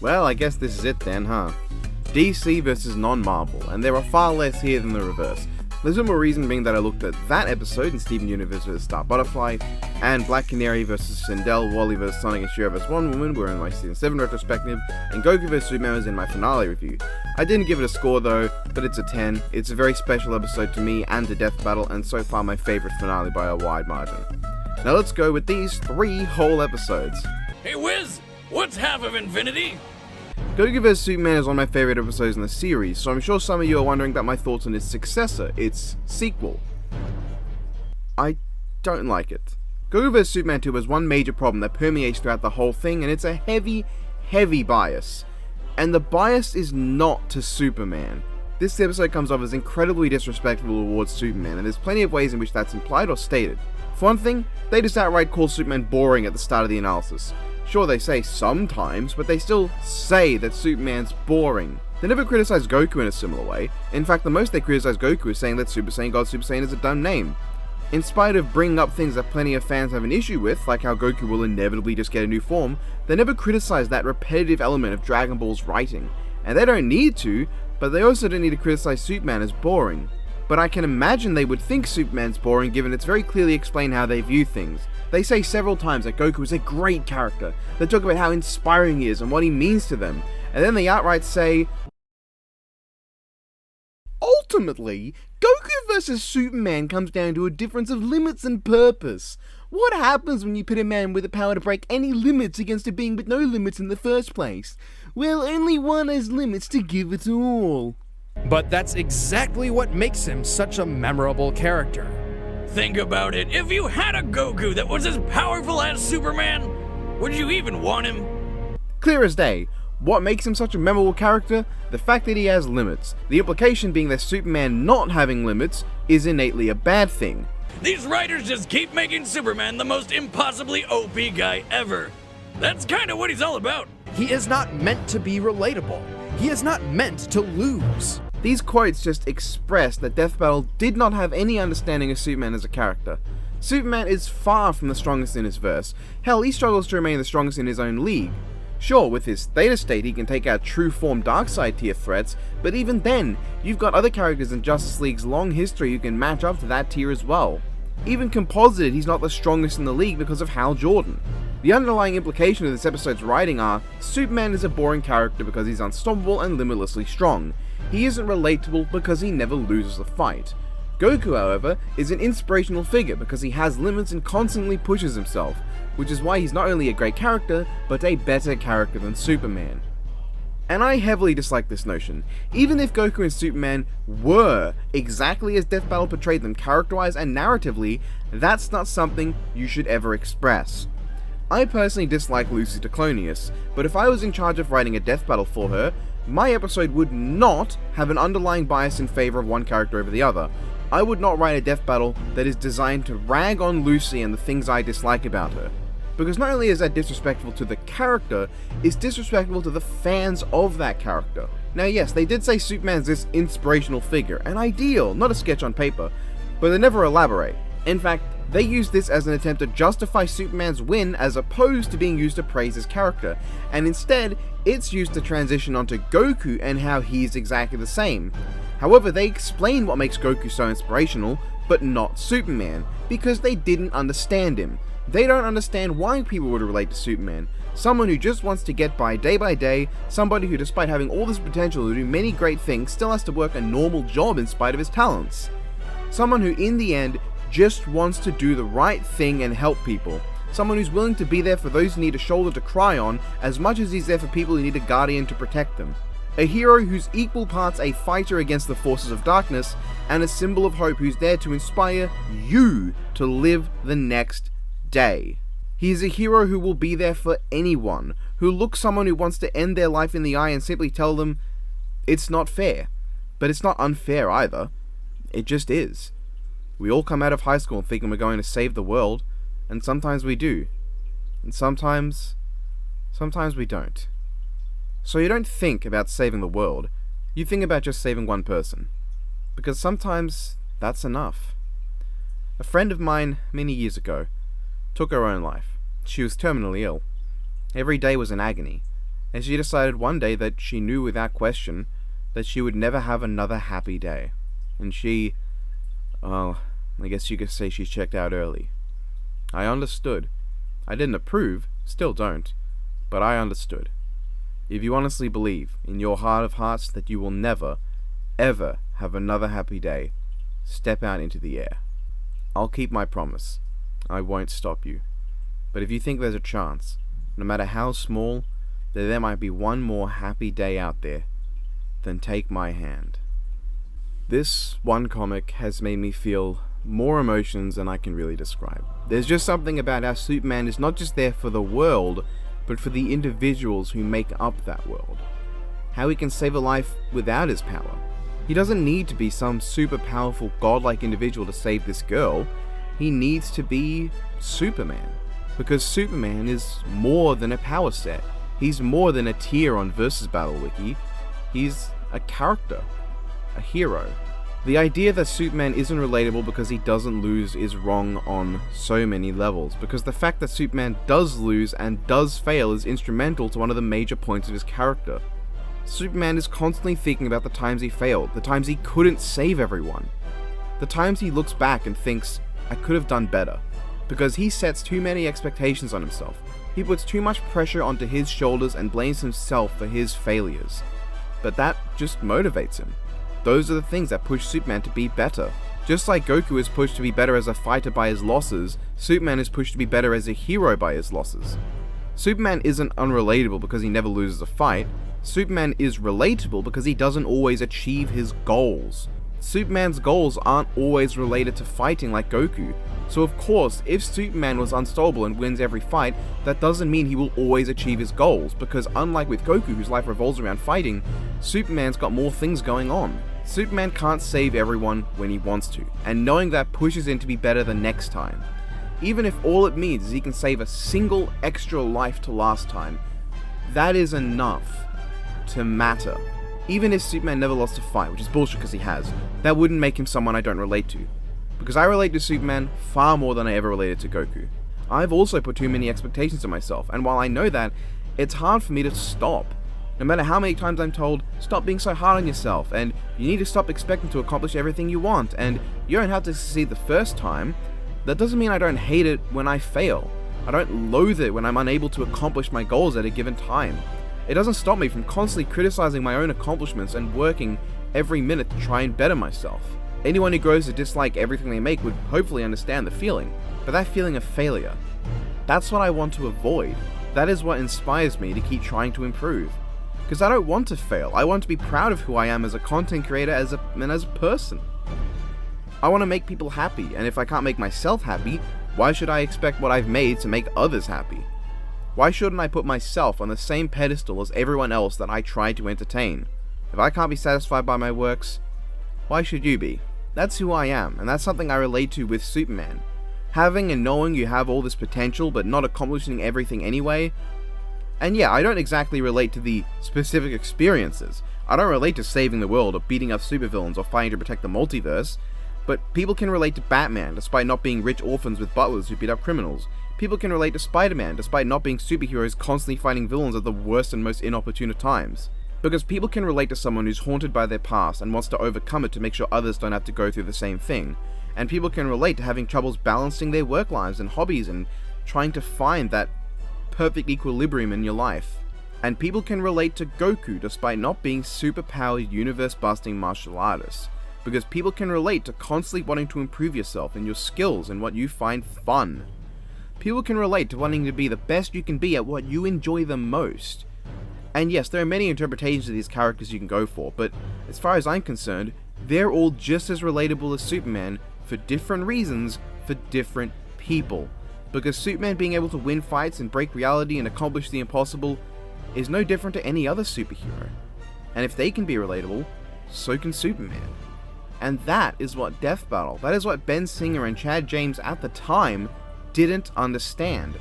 Well, I guess this is it then, huh? DC versus non-Marvel, and there are far less here than the reverse. There's one more reason being that I looked at that episode in Steven Universe vs. Star Butterfly, and Black Canary vs. Sindel, Wally vs. Sonic, and Shiro vs. Wonder Woman were in my Season 7 retrospective, and Goku vs. Superman was in my finale review. I didn't give it a score though, but it's a 10. It's a very special episode to me and to Death Battle, and so far my favourite finale by a wide margin. Now let's go with these 3 whole episodes. Hey Wiz, what's half of infinity? Goku vs. Superman is one of my favourite episodes in the series, so I'm sure some of you are wondering about my thoughts on its successor, its sequel. I don't like it. Goku vs. Superman 2 has one major problem that permeates throughout the whole thing, and it's a heavy bias. And the bias is not to Superman. This episode comes off as incredibly disrespectful towards Superman, and there's plenty of ways in which that's implied or stated. For one thing, they just outright call Superman boring at the start of the analysis. Sure, they say sometimes, but they still say that Superman's boring. They never criticize Goku in a similar way. In fact, the most they criticize Goku is saying that Super Saiyan God Super Saiyan is a dumb name. In spite of bringing up things that plenty of fans have an issue with, like how Goku will inevitably just get a new form, they never criticize that repetitive element of Dragon Ball's writing. And they don't need to, but they also don't need to criticize Superman as boring. But I can imagine they would think Superman's boring given it's very clearly explained how they view things. They say several times that Goku is a great character. They talk about how inspiring he is and what he means to them. And then they outright say, ultimately, Goku vs. Superman comes down to a difference of limits and purpose. What happens when you pit a man with the power to break any limits against a being with no limits in the first place? Well, only one has limits to give it all. But that's exactly what makes him such a memorable character. Think about it. If you had a Goku that was as powerful as Superman, would you even want him? Clear as day. What makes him such a memorable character? The fact that he has limits. The implication being that Superman not having limits is innately a bad thing. These writers just keep making Superman the most impossibly OP guy ever. That's kinda what he's all about. He is not meant to be relatable. He is not meant to lose. These quotes just express that Death Battle did not have any understanding of Superman as a character. Superman is far from the strongest in his verse. Hell, he struggles to remain the strongest in his own league. Sure, with his Theta State he can take out true form Darkseid tier threats, but even then, you've got other characters in Justice League's long history who can match up to that tier as well. Even composited, he's not the strongest in the league because of Hal Jordan. The underlying implication of this episode's writing are, Superman is a boring character because he's unstoppable and limitlessly strong. He isn't relatable because he never loses a fight. Goku, however, is an inspirational figure because he has limits and constantly pushes himself, which is why he's not only a great character, but a better character than Superman. And I heavily dislike this notion. Even if Goku and Superman were exactly as Death Battle portrayed them character-wise and narratively, that's not something you should ever express. I personally dislike Lucy Diclonius, but if I was in charge of writing a Death Battle for her, my episode would not have an underlying bias in favor of one character over the other. I would not write a Death Battle that is designed to rag on Lucy and the things I dislike about her. Because not only is that disrespectful to the character, it's disrespectful to the fans of that character. Now yes, they did say Superman's this inspirational figure, an ideal, not a sketch on paper, but they never elaborate. In fact, they use this as an attempt to justify Superman's win as opposed to being used to praise his character, and instead, it's used to transition onto Goku and how he's exactly the same. However, they explain what makes Goku so inspirational, but not Superman, because they didn't understand him. They don't understand why people would relate to Superman. Someone who just wants to get by day, somebody who despite having all this potential to do many great things still has to work a normal job in spite of his talents. Someone who in the end just wants to do the right thing and help people. Someone who's willing to be there for those who need a shoulder to cry on as much as he's there for people who need a guardian to protect them. A hero who's equal parts a fighter against the forces of darkness and a symbol of hope who's there to inspire you to live the next day. He is a hero who will be there for anyone, who looks someone who wants to end their life in the eye and simply tell them, it's not fair. But it's not unfair either. It just is. We all come out of high school thinking we're going to save the world, and sometimes we do. And sometimes we don't. So you don't think about saving the world, you think about just saving one person. Because sometimes that's enough. A friend of mine, many years ago, took her own life. She was terminally ill. Every day was an agony. and she decided one day that she knew without question that she would never have another happy day. And she, well, I guess you could say she checked out early. I understood. I didn't approve, still don't, but I understood. If you honestly believe, in your heart of hearts, that you will never, ever have another happy day, step out into the air. I'll keep my promise. I won't stop you. But if you think there's a chance, no matter how small, that there might be one more happy day out there, then take my hand. This one comic has made me feel more emotions than I can really describe. There's just something about how Superman is not just there for the world, but for the individuals who make up that world. How he can save a life without his power. He doesn't need to be some super powerful godlike individual to save this girl. He needs to be Superman. Because Superman is more than a power set. He's more than a tier on Versus Battle Wiki. He's a character. A hero. The idea that Superman isn't relatable because he doesn't lose is wrong on so many levels, because the fact that Superman does lose and does fail is instrumental to one of the major points of his character. Superman is constantly thinking about the times he failed, the times he couldn't save everyone, the times he looks back and thinks, I could have done better, because he sets too many expectations on himself. He puts too much pressure onto his shoulders and blames himself for his failures. But that just motivates him. Those are the things that push Superman to be better. Just like Goku is pushed to be better as a fighter by his losses, Superman is pushed to be better as a hero by his losses. Superman isn't unrelatable because he never loses a fight. Superman is relatable because he doesn't always achieve his goals. Superman's goals aren't always related to fighting like Goku. So of course, if Superman was unstoppable and wins every fight, that doesn't mean he will always achieve his goals, because unlike with Goku, whose life revolves around fighting, Superman's got more things going on. Superman can't save everyone when he wants to, and knowing that pushes him to be better the next time. Even if all it means is he can save a single extra life to last time, that is enough to matter. Even if Superman never lost a fight, which is bullshit because he has, that wouldn't make him someone I don't relate to. Because I relate to Superman far more than I ever related to Goku. I've also put too many expectations on myself, and while I know that, it's hard for me to stop. No matter how many times I'm told, stop being so hard on yourself, and you need to stop expecting to accomplish everything you want, and you don't have to succeed the first time, that doesn't mean I don't hate it when I fail. I don't loathe it when I'm unable to accomplish my goals at a given time. It doesn't stop me from constantly criticizing my own accomplishments and working every minute to try and better myself. Anyone who grows to dislike everything they make would hopefully understand the feeling, but that feeling of failure, that's what I want to avoid. That is what inspires me to keep trying to improve. Because I don't want to fail. I want to be proud of who I am as a content creator and as a person. I want to make people happy, and if I can't make myself happy, why should I expect what I've made to make others happy? Why shouldn't I put myself on the same pedestal as everyone else that I try to entertain? If I can't be satisfied by my works, why should you be? That's who I am, and that's something I relate to with Superman. Having and knowing you have all this potential but not accomplishing everything anyway. And yeah, I don't exactly relate to the specific experiences. I don't relate to saving the world or beating up supervillains or fighting to protect the multiverse. But people can relate to Batman despite not being rich orphans with butlers who beat up criminals. People can relate to Spider-Man despite not being superheroes constantly fighting villains at the worst and most inopportune of times. Because people can relate to someone who's haunted by their past and wants to overcome it to make sure others don't have to go through the same thing. And people can relate to having troubles balancing their work lives and hobbies and trying to find that perfect equilibrium in your life. And people can relate to Goku despite not being superpowered universe-busting martial artists. Because people can relate to constantly wanting to improve yourself and your skills and what you find fun. People can relate to wanting to be the best you can be at what you enjoy the most. And yes, there are many interpretations of these characters you can go for, but as far as I'm concerned, they're all just as relatable as Superman for different reasons for different people. Because Superman being able to win fights and break reality and accomplish the impossible is no different to any other superhero. And if they can be relatable, so can Superman. And that is what Death Battle, that is what Ben Singer and Chad James at the time didn't understand.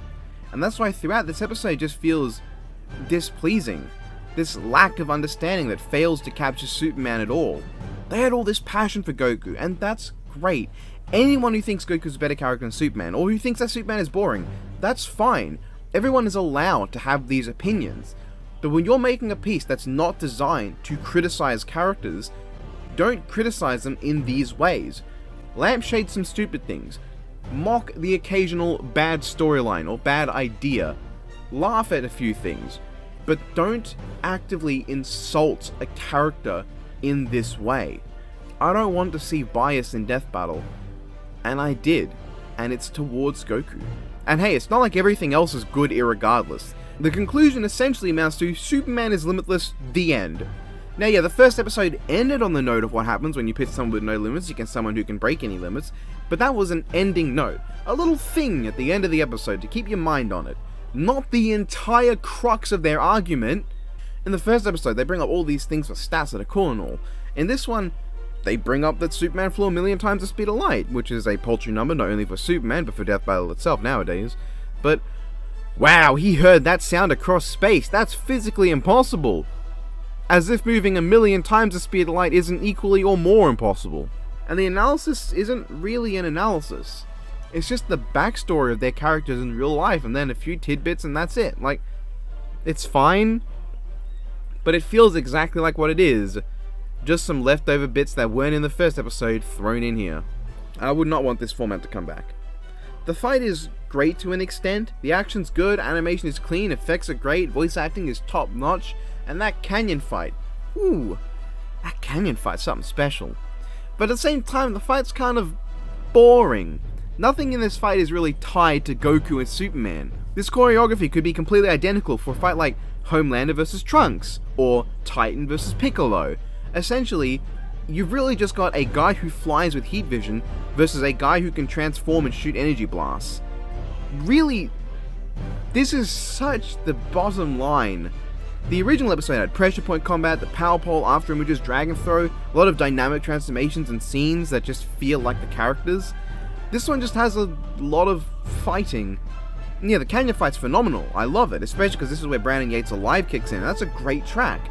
And that's why throughout this episode just feels displeasing. This lack of understanding that fails to capture Superman at all. They had all this passion for Goku, and that's great. Anyone who thinks Goku's a better character than Superman, or who thinks that Superman is boring, that's fine. Everyone is allowed to have these opinions. But when you're making a piece that's not designed to criticize characters, don't criticize them in these ways. Lampshade some stupid things. Mock the occasional bad storyline or bad idea. Laugh at a few things. But don't actively insult a character in this way. I don't want to see bias in Death Battle. And I did. And it's towards Goku. And hey, it's not like everything else is good irregardless. The conclusion essentially amounts to Superman is limitless, the end. Now yeah, the first episode ended on the note of what happens when you pit someone with no limits against someone who can break any limits, but that was an ending note. A little thing at the end of the episode to keep your mind on it. Not the entire crux of their argument. In the first episode, they bring up all these things for stats that are cool and all. In this one, they bring up that Superman flew 1,000,000 times the speed of light, which is a paltry number not only for Superman, but for Death Battle itself nowadays. But, wow, he heard that sound across space. That's physically impossible. As if moving 1,000,000 times the speed of light isn't equally or more impossible. And the analysis isn't really an analysis. It's just the backstory of their characters in real life, and then a few tidbits, and that's it. Like, it's fine, but it feels exactly like what it is. Just some leftover bits that weren't in the first episode thrown in here. I would not want this format to come back. The fight is great to an extent. The action's good, animation is clean, effects are great, voice acting is top notch, and that canyon fight, ooh, that canyon fight's something special. But at the same time, the fight's kind of boring. Nothing in this fight is really tied to Goku and Superman. This choreography could be completely identical for a fight like Homelander vs. Trunks, or Titan vs. Piccolo. Essentially, you've really just got a guy who flies with heat vision versus a guy who can transform and shoot energy blasts. Really, this is such the bottom line. The original episode had pressure point combat, the power pole, after images, dragon throw, a lot of dynamic transformations and scenes that just feel like the characters. This one just has a lot of fighting. And yeah, the canyon fight's phenomenal. I love it, especially because this is where Brandon Yates' Alive kicks in. That's a great track.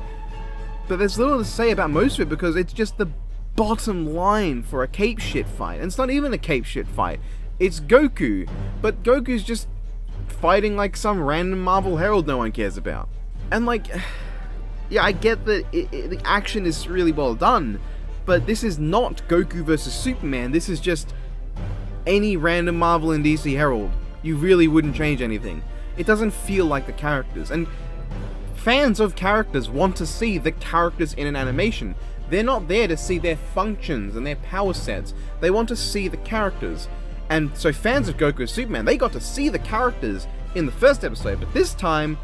But there's little to say about most of it because it's just the bottom line for a cape shit fight. And it's not even a cape shit fight. It's Goku. But Goku's just fighting like some random Marvel herald no one cares about. And like, yeah, I get that the action is really well done, but this is not Goku versus Superman. This is just any random Marvel and DC herald. You really wouldn't change anything. It doesn't feel like the characters, and fans of characters want to see the characters in an animation. They're not there to see their functions and their power sets. They want to see the characters. And so fans of Goku and Superman, they got to see the characters in the first episode, but this time,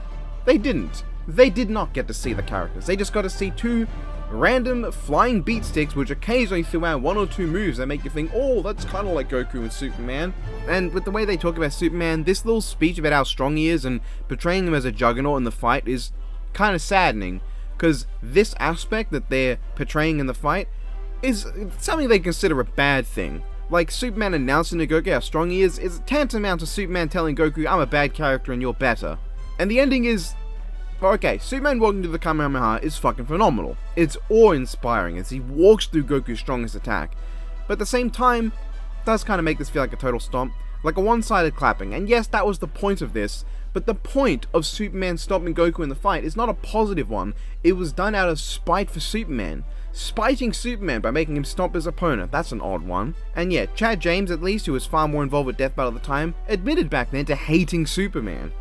they didn't. They did not get to see the characters. They just got to see two random flying beat sticks which occasionally threw out one or two moves that make you think, oh, that's kind of like Goku and Superman. And with the way they talk about Superman, this little speech about how strong he is and portraying him as a juggernaut in the fight is kind of saddening, because this aspect that they're portraying in the fight is something they consider a bad thing. Like Superman announcing to Goku how strong he is tantamount to Superman telling Goku, I'm a bad character and you're better. And the ending is, okay, Superman walking through the Kamehameha is fucking phenomenal. It's awe-inspiring as he walks through Goku's strongest attack. But at the same time, it does kind of make this feel like a total stomp, like a one-sided clapping. And yes, that was the point of this, but the point of Superman stomping Goku in the fight is not a positive one. It was done out of spite for Superman. Spiting Superman by making him stomp his opponent, that's an odd one. And yeah, Chad James at least, who was far more involved with Death Battle at the time, admitted back then to hating Superman.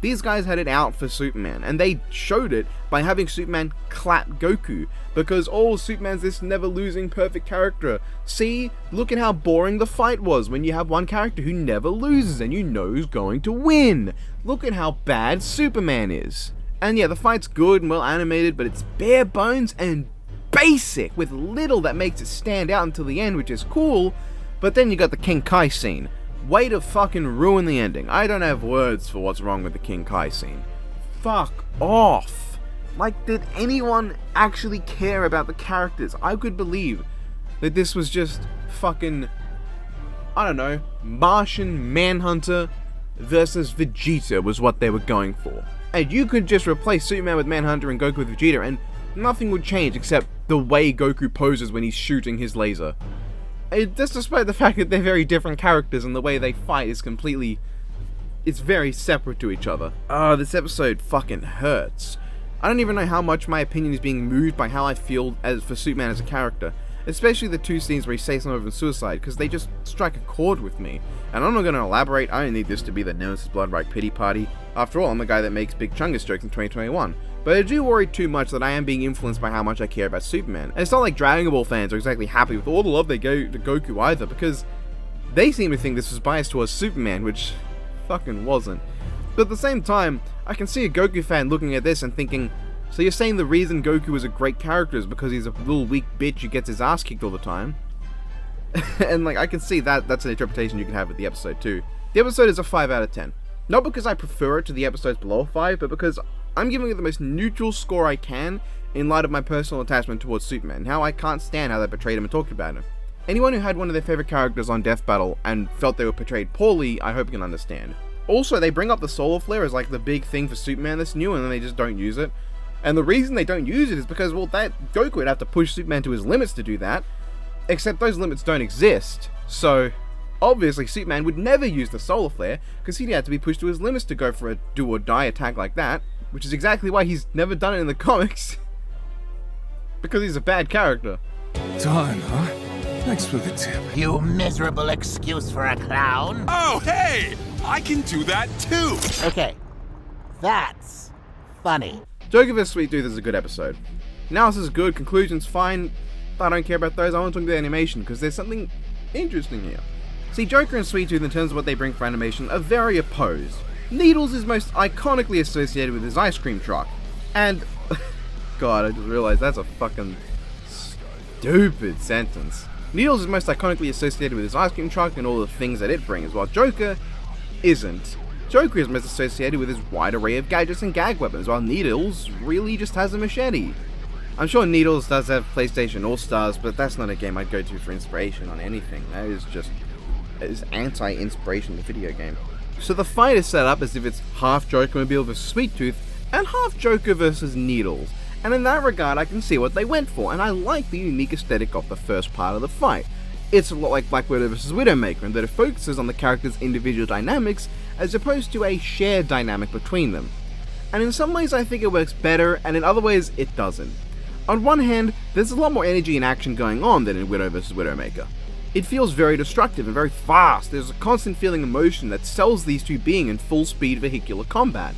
These guys had it out for Superman, and they showed it by having Superman clap Goku, because, oh, Superman's this never-losing perfect character. See, look at how boring the fight was when you have one character who never loses and you know who's going to win. Look at how bad Superman is. And yeah, the fight's good and well animated, but it's bare bones and basic, with little that makes it stand out until the end, which is cool. But then you got the King Kai scene. Way to fucking ruin the ending. I don't have words for what's wrong with the King Kai scene. Fuck off. Like, did anyone actually care about the characters? I could believe that this was just fucking, I don't know, Martian Manhunter versus Vegeta was what they were going for. And you could just replace Superman with Manhunter and Goku with Vegeta and nothing would change except the way Goku poses when he's shooting his laser. Just despite the fact that they're very different characters and the way they fight is completely, it's very separate to each other. This episode fucking hurts. I don't even know how much my opinion is being moved by how I feel for Superman as a character. Especially the two scenes where he says something over suicide, because they just strike a chord with me. And I'm not going to elaborate, I don't need this to be the Nemesis Bloodright pity party. After all, I'm the guy that makes Big Chungus jokes in 2021. But I do worry too much that I am being influenced by how much I care about Superman. And it's not like Dragon Ball fans are exactly happy with all the love they go to Goku either, because they seem to think this was biased towards Superman, which fucking wasn't. But at the same time, I can see a Goku fan looking at this and thinking, so you're saying the reason Goku is a great character is because he's a little weak bitch who gets his ass kicked all the time? And like, I can see that's an interpretation you can have with the episode too. The episode is a 5 out of 10. Not because I prefer it to the episodes below 5, but because I'm giving it the most neutral score I can in light of my personal attachment towards Superman, and how I can't stand how they portrayed him and talked about him. Anyone who had one of their favorite characters on Death Battle and felt they were portrayed poorly, I hope you can understand. Also, they bring up the solar flare as like the big thing for Superman that's new, and then they just don't use it. And the reason they don't use it is because, well, that Goku would have to push Superman to his limits to do that, except those limits don't exist. So, obviously, Superman would never use the solar flare, because he'd have to be pushed to his limits to go for a do-or-die attack like that, which is exactly why he's never done it in the comics. Because he's a bad character. Time, huh? Thanks for the tip. You miserable excuse for a clown. Oh, hey! I can do that too! Okay, that's funny. Joker vs. Sweet Tooth is a good episode. Analysis is good, conclusions fine, but I don't care about those, I want to talk about animation, because there's something interesting here. See, Joker and Sweet Tooth, in terms of what they bring for animation, are very opposed. Needles is most iconically associated with his ice cream truck, and... God, I just realized that's a fucking stupid sentence. Needles is most iconically associated with his ice cream truck and all the things that it brings, while Joker isn't. Joker is most associated with his wide array of gadgets and gag weapons, while Needles really just has a machete. I'm sure Needles does have PlayStation All-Stars, but that's not a game I'd go to for inspiration on anything. That is anti-inspiration in the video game. So the fight is set up as if it's half Joker-mobile versus Sweet Tooth, and half Joker versus Needles. And in that regard, I can see what they went for, and I like the unique aesthetic of the first part of the fight. It's a lot like Black Widow vs. Widowmaker, in that it focuses on the characters' individual dynamics as opposed to a shared dynamic between them. And in some ways I think it works better, and in other ways it doesn't. On one hand, there's a lot more energy and action going on than in Widow vs. Widowmaker. It feels very destructive and very fast. There's a constant feeling of motion that sells these two being in full speed vehicular combat.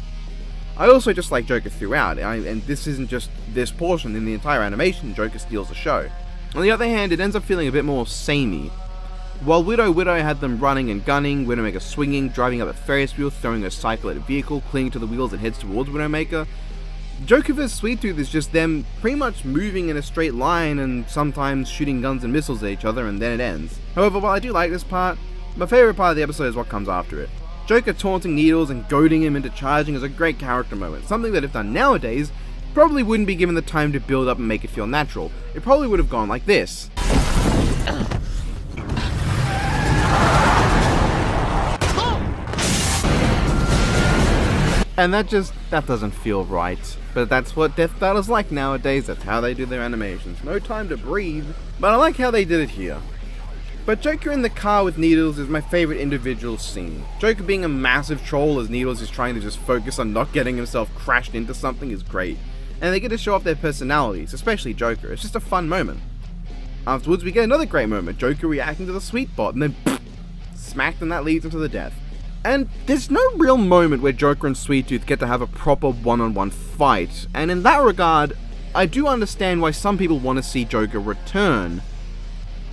I also just like Joker throughout, and this isn't just this portion. In the entire animation, Joker steals the show. On the other hand, it ends up feeling a bit more samey. While Widow had them running and gunning, Widowmaker swinging, driving up a Ferris wheel, throwing a cycle at a vehicle, clinging to the wheels and heads towards Widowmaker, Joker vs. Sweet Tooth is just them pretty much moving in a straight line and sometimes shooting guns and missiles at each other, and then it ends. However, while I do like this part, my favourite part of the episode is what comes after it. Joker taunting Needles and goading him into charging is a great character moment, something that if done nowadays, probably wouldn't be given the time to build up and make it feel natural. It probably would have gone like this. And that doesn't feel right. But that's what Death Battle's like nowadays, that's how they do their animations. No time to breathe. But I like how they did it here. But Joker in the car with Needles is my favourite individual scene. Joker being a massive troll as Needles is trying to just focus on not getting himself crashed into something is great. And they get to show off their personalities, especially Joker. It's just a fun moment. Afterwards we get another great moment, Joker reacting to the sweet bot, and then smacked, and that leads him to the death. And there's no real moment where Joker and Sweet Tooth get to have a proper one-on-one fight, and in that regard, I do understand why some people want to see Joker return.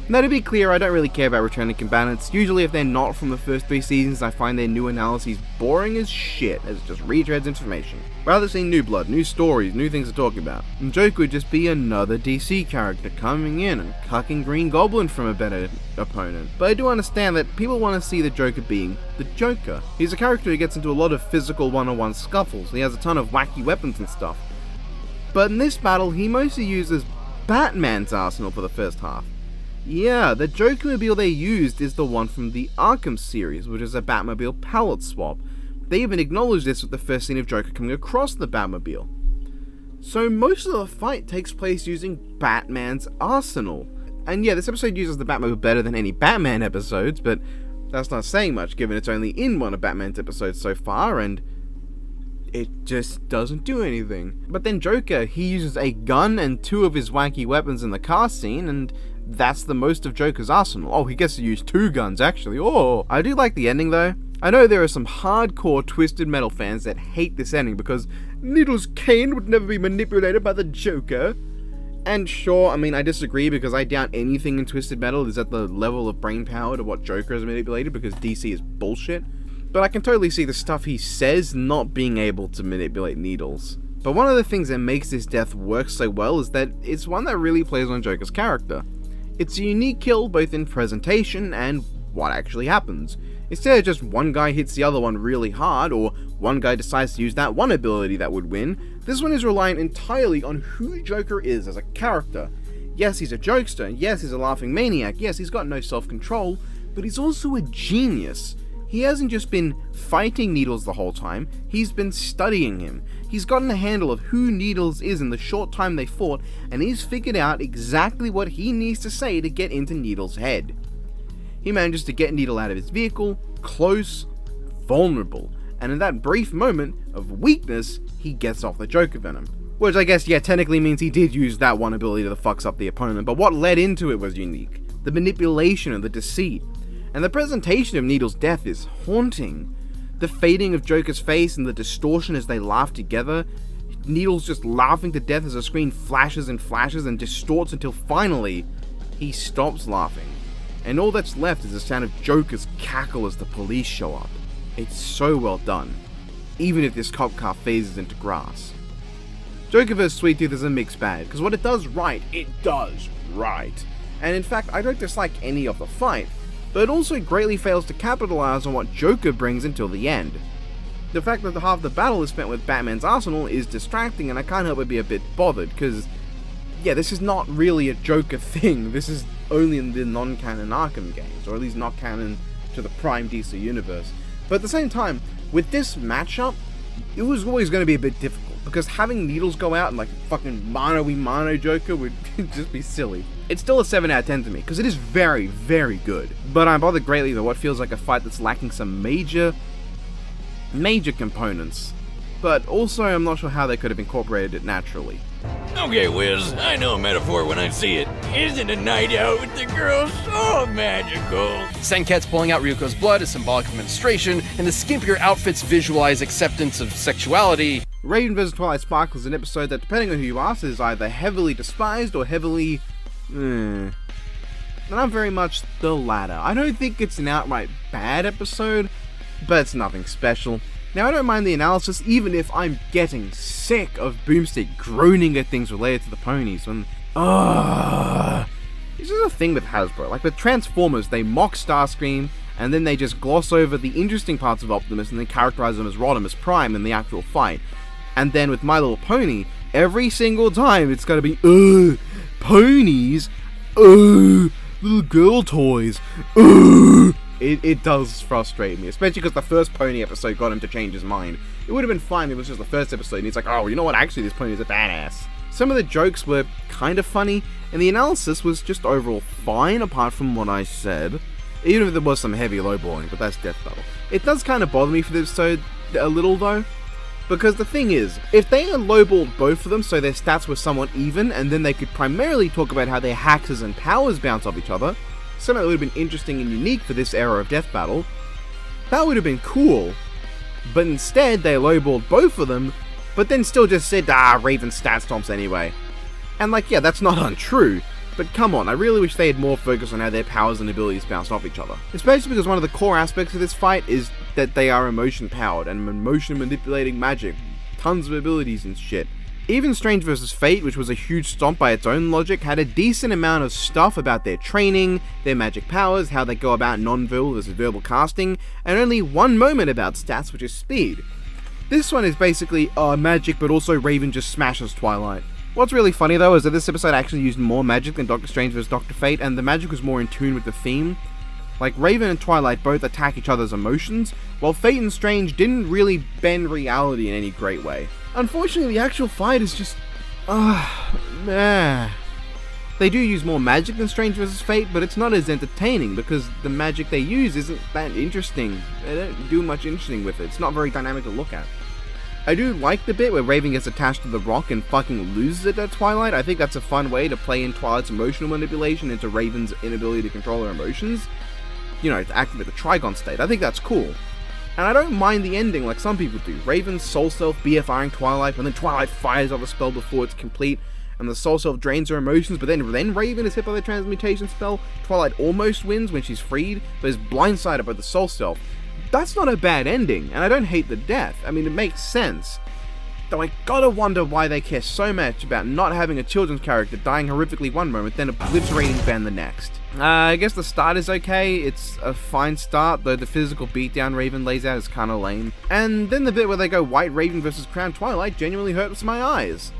Now to be clear, I don't really care about returning combatants. Usually if they're not from the first 3 seasons, I find their new analyses boring as shit, as it just retreads information. Rather seeing new blood, new stories, new things to talk about. And Joker would just be another DC character coming in and cucking Green Goblin from a better opponent. But I do understand that people want to see the Joker being the Joker. He's a character who gets into a lot of physical one-on-one scuffles, he has a ton of wacky weapons and stuff. But in this battle, he mostly uses Batman's arsenal for the first half. Yeah, the Joker-mobile they used is the one from the Arkham series, which is a Batmobile palette swap. They even acknowledge this with the first scene of Joker coming across the Batmobile. So most of the fight takes place using Batman's arsenal. And yeah, this episode uses the Batmobile better than any Batman episodes, but that's not saying much given it's only in one of Batman's episodes so far, and it just doesn't do anything. But then Joker, he uses a gun and 2 of his wacky weapons in the car scene, and that's the most of Joker's arsenal. Oh, he gets to use 2 guns actually. Oh, I do like the ending though. I know there are some hardcore Twisted Metal fans that hate this ending because Needles Kane would never be manipulated by the Joker. And sure, I mean, I disagree because I doubt anything in Twisted Metal is at the level of brain power to what Joker has manipulated, because DC is bullshit. But I can totally see the stuff he says not being able to manipulate Needles. But one of the things that makes this death work so well is that it's one that really plays on Joker's character. It's a unique kill both in presentation and what actually happens. Instead of just one guy hits the other one really hard, or one guy decides to use that one ability that would win, this one is reliant entirely on who Joker is as a character. Yes, he's a jokester, yes, he's a laughing maniac, yes, he's got no self-control, but he's also a genius. He hasn't just been fighting Needles the whole time, he's been studying him. He's gotten a handle of who Needles is in the short time they fought, and he's figured out exactly what he needs to say to get into Needles' head. He manages to get Needle out of his vehicle, close, vulnerable, and in that brief moment of weakness, he gets off the Joker Venom. Which I guess, yeah, technically means he did use that one ability that fucks up the opponent, but what led into it was unique. The manipulation and the deceit. And the presentation of Needle's death is haunting. The fading of Joker's face and the distortion as they laugh together, Needle's just laughing to death as the screen flashes and flashes and distorts until finally, he stops laughing. And all that's left is the sound of Joker's cackle as the police show up. It's so well done, even if this cop car phases into grass. Joker vs. Sweet Tooth is a mixed bag, because what it does right, it does right. And in fact, I don't dislike any of the fight, but it also greatly fails to capitalize on what Joker brings until the end. The fact that the half the battle is spent with Batman's arsenal is distracting, and I can't help but be a bit bothered, because yeah, this is not really a Joker thing. This is only in the non-canon Arkham games, or at least not canon to the prime DC universe. But at the same time, with this matchup, it was always going to be a bit difficult, because having Needles go out and like fucking mano-y-mano Joker would just be silly. It's still a 7 out of 10 to me, because it is very, very good. But I'm bothered greatly by what feels like a fight that's lacking some major components. But also, I'm not sure how they could have incorporated it naturally. Okay, Wiz, I know a metaphor when I see it. Isn't a night out with the girls so magical? Senket's pulling out Ryuko's blood is symbolic of menstruation, and the skimpier outfits visualize acceptance of sexuality. Raven vs. Twilight Sparkle is an episode that, depending on who you ask, is either heavily despised or heavily... And I'm very much the latter. I don't think it's an outright bad episode, but it's nothing special. Now, I don't mind the analysis, even if I'm getting sick of Boomstick groaning at things related to the ponies when... This is a thing with Hasbro. Like, with Transformers, they mock Starscream, and then they just gloss over the interesting parts of Optimus and then characterize them as Rodimus Prime in the actual fight. And then with My Little Pony, every single time it's gotta be, ponies, little girl toys, It does frustrate me, especially because the first pony episode got him to change his mind. It would have been fine if it was just the first episode and he's like, oh, you know what, actually this pony is a badass. Some of the jokes were kind of funny, and the analysis was just overall fine apart from what I said. Even if there was some heavy lowballing, but that's Death Battle. It does kind of bother me for this episode a little though, because the thing is, if they had lowballed both of them so their stats were somewhat even, and then they could primarily talk about how their hacks and powers bounce off each other, something that would have been interesting and unique for this era of Death Battle, that would have been cool. But instead, they lowballed both of them, but then still just said, Raven stat stomps anyway. And like, yeah, that's not untrue, but come on, I really wish they had more focus on how their powers and abilities bounce off each other. Especially because one of the core aspects of this fight is that they are emotion powered and emotion manipulating magic, tons of abilities and shit. Even Strange vs. Fate, which was a huge stomp by its own logic, had a decent amount of stuff about their training, their magic powers, how they go about non-verbal versus verbal casting, and only one moment about stats, which is speed. This one is basically, magic, but also Raven just smashes Twilight. What's really funny though is that this episode actually used more magic than Doctor Strange vs. Dr. Fate, and the magic was more in tune with the theme. Like, Raven and Twilight both attack each other's emotions, while Fate and Strange didn't really bend reality in any great way. Unfortunately, the actual fight is just... meh. They do use more magic than Strange vs. Fate, but it's not as entertaining, because the magic they use isn't that interesting. They don't do much interesting with it. It's not very dynamic to look at. I do like the bit where Raven gets attached to the rock and fucking loses it at Twilight. I think that's a fun way to play in Twilight's emotional manipulation into Raven's inability to control her emotions. You know, to activate the Trigon state. I think that's cool. And I don't mind the ending like some people do. Raven's Soul Self BFRing Twilight, and then Twilight fires off a spell before it's complete, and the Soul Self drains her emotions, but then Raven is hit by the transmutation spell. Twilight almost wins when she's freed, but is blindsided by the Soul Self. That's not a bad ending, and I don't hate the death. I mean, it makes sense. Though I gotta wonder why they care so much about not having a children's character dying horrifically one moment, then obliterating Ben the next. I guess the start is okay. It's a fine start, though the physical beatdown Raven lays out is kinda lame. And then the bit where they go White Raven versus Crown Twilight genuinely hurts my eyes.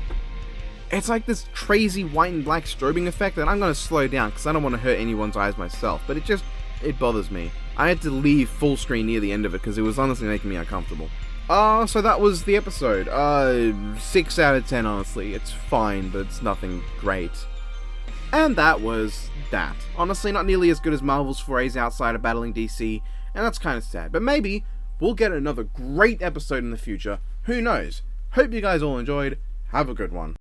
It's like this crazy white and black strobing effect that I'm gonna slow down because I don't want to hurt anyone's eyes myself, but it bothers me. I had to leave full screen near the end of it because it was honestly making me uncomfortable. So that was the episode. 6 out of 10 honestly. It's fine, but it's nothing great. And that was that. Honestly, not nearly as good as Marvel's forays outside of battling DC, and that's kind of sad. But maybe we'll get another great episode in the future. Who knows? Hope you guys all enjoyed. Have a good one.